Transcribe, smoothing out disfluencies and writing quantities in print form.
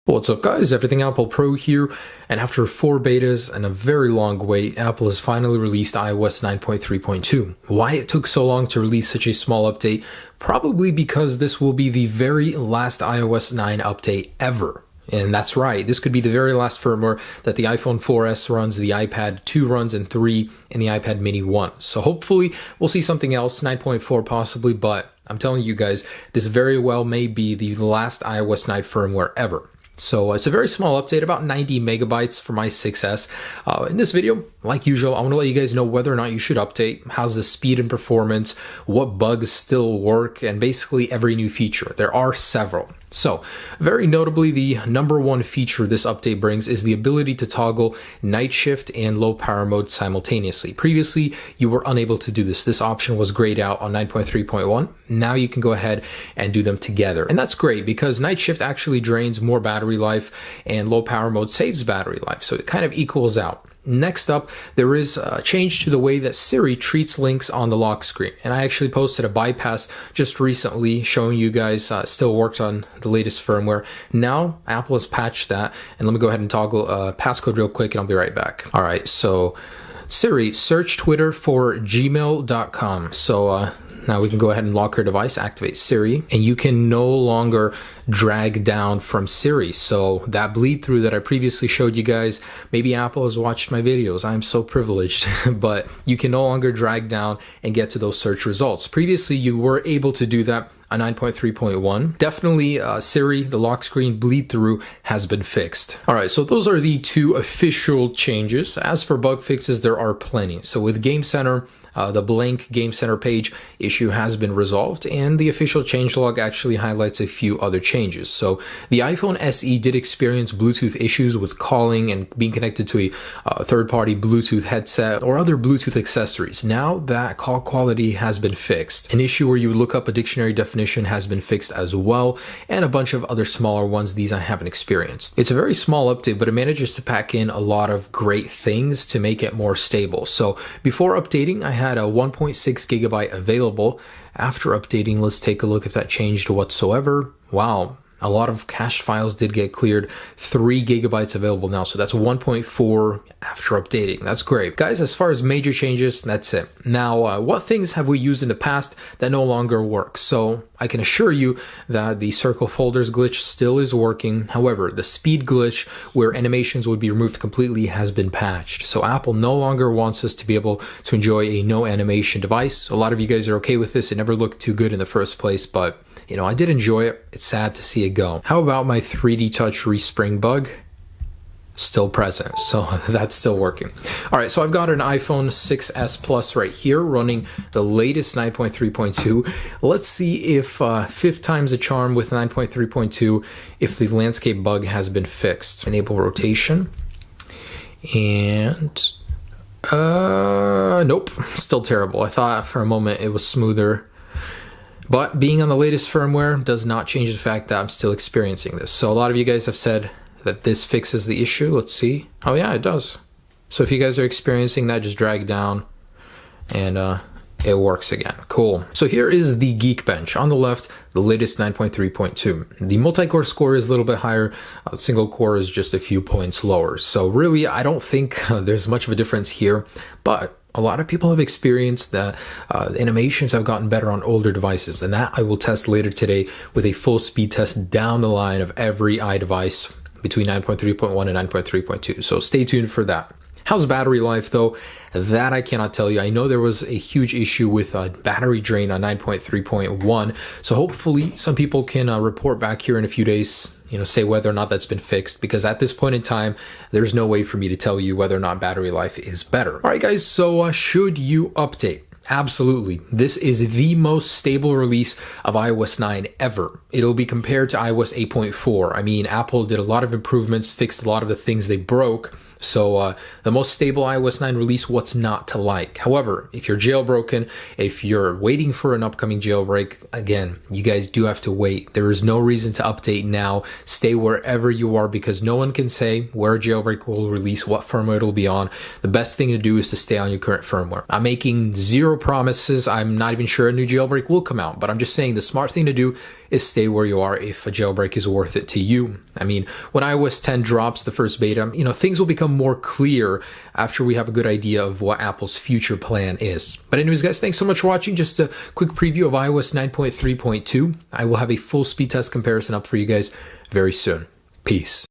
What's up guys, Everything Apple Pro here, and after 4 betas and a very long wait, Apple has finally released iOS 9.3.2. Why it took so long to release such a small update? Probably because this will be the very last iOS 9 update ever. And that's right, this could be the very last firmware that the iPhone 4S runs, the iPad 2 runs, and 3, and the iPad mini 1. So hopefully we'll see something else, 9.4 possibly, but I'm telling you guys, this very well may be the last iOS 9 firmware ever. So it's a very small update, about 90 megabytes for my 6S. In this video, like usual, I want to let you guys know whether or not you should update, how's the speed and performance, what bugs still work, and basically every new feature. There are several. So, very notably, the #1 feature this update brings is the ability to toggle night shift and low power mode simultaneously. Previously, you were unable to do this. This option was grayed out on 9.3.1. Now you can go ahead and do them together. And that's great because night shift actually drains more battery life and low power mode saves battery life. So it kind of equals out. Next up, there is a change to the way that Siri treats links on the lock screen. And I actually posted a bypass just recently showing you guys still works on the latest firmware. Now, Apple has patched that. And let me go ahead and toggle passcode real quick and I'll be right back. All right, so Siri, search Twitter for gmail.com. So now we can go ahead and lock her device, activate Siri, and you can no longer drag down from Siri. So that bleed through that I previously showed you guys, maybe Apple has watched my videos. I'm so privileged, but you can no longer drag down and get to those search results. Previously, you were able to do that on 9.3.1. Definitely Siri, the lock screen bleed through has been fixed. All right, so those are the 2 official changes. As for bug fixes, there are plenty. So with Game Center, the blank Game Center page issue has been resolved, and the official changelog actually highlights a few other changes. So the iPhone SE did experience Bluetooth issues with calling and being connected to a third-party Bluetooth headset or other Bluetooth accessories. Now that call quality has been fixed. An issue where you look up a dictionary definition has been fixed as well, and a bunch of other smaller ones. These I haven't experienced. It's a very small update, but it manages to pack in a lot of great things to make it more stable. So before updating, I had a 1.6 gigabyte available. After updating, let's take a look if that changed whatsoever. Wow, a lot of cached files did get cleared. 3 gigabytes available now, so that's 1.4 after updating. That's great. Guys, as far as major changes, that's it. Now, what things have we used in the past that no longer work? So I can assure you that the circle folders glitch still is working. However, the speed glitch where animations would be removed completely has been patched. So Apple no longer wants us to be able to enjoy a no animation device. A lot of you guys are okay with this. It never looked too good in the first place, but you know, I did enjoy it. It's sad to see it go. How about my 3D Touch respring bug? Still present, so that's still working. All right, so I've got an iPhone 6S Plus right here running the latest 9.3.2. Let's see if 5th time's a charm with 9.3.2, if the landscape bug has been fixed. Enable rotation, and nope, still terrible. I thought for a moment it was smoother. But being on the latest firmware does not change the fact that I'm still experiencing this. So a lot of you guys have said that this fixes the issue. Let's see. Oh yeah, it does. So if you guys are experiencing that, just drag down and it works again. Cool. So here is the Geekbench. On the left, the latest 9.3.2. The multi-core score is a little bit higher. Single core is just a few points lower. So really, I don't think there's much of a difference here, but a lot of people have experienced that animations have gotten better on older devices, and that I will test later today with a full speed test down the line of every iDevice between 9.3.1 and 9.3.2. So stay tuned for that. How's battery life though? That I cannot tell you. I know there was a huge issue with battery drain on 9.3.1. So hopefully some people can report back here in a few days, you know, say whether or not that's been fixed, because at this point in time, there's no way for me to tell you whether or not battery life is better. All right, guys, so should you update? Absolutely. This is the most stable release of iOS 9 ever. It'll be compared to iOS 8.4. I mean, Apple did a lot of improvements, fixed a lot of the things they broke. So the most stable iOS 9 release, what's not to like? However, if you're jailbroken, if you're waiting for an upcoming jailbreak, again, you guys do have to wait. There is no reason to update now. Stay wherever you are because no one can say where a jailbreak will release, what firmware it'll be on. The best thing to do is to stay on your current firmware. I'm making 0 zero promises. I'm not even sure a new jailbreak will come out, but I'm just saying the smart thing to do is stay where you are if a jailbreak is worth it to you. I mean, when iOS 10 drops the first beta, things will become more clear after we have a good idea of what Apple's future plan is. But anyways, guys, thanks so much for watching. Just a quick preview of iOS 9.3.2. I will have a full speed test comparison up for you guys very soon. Peace.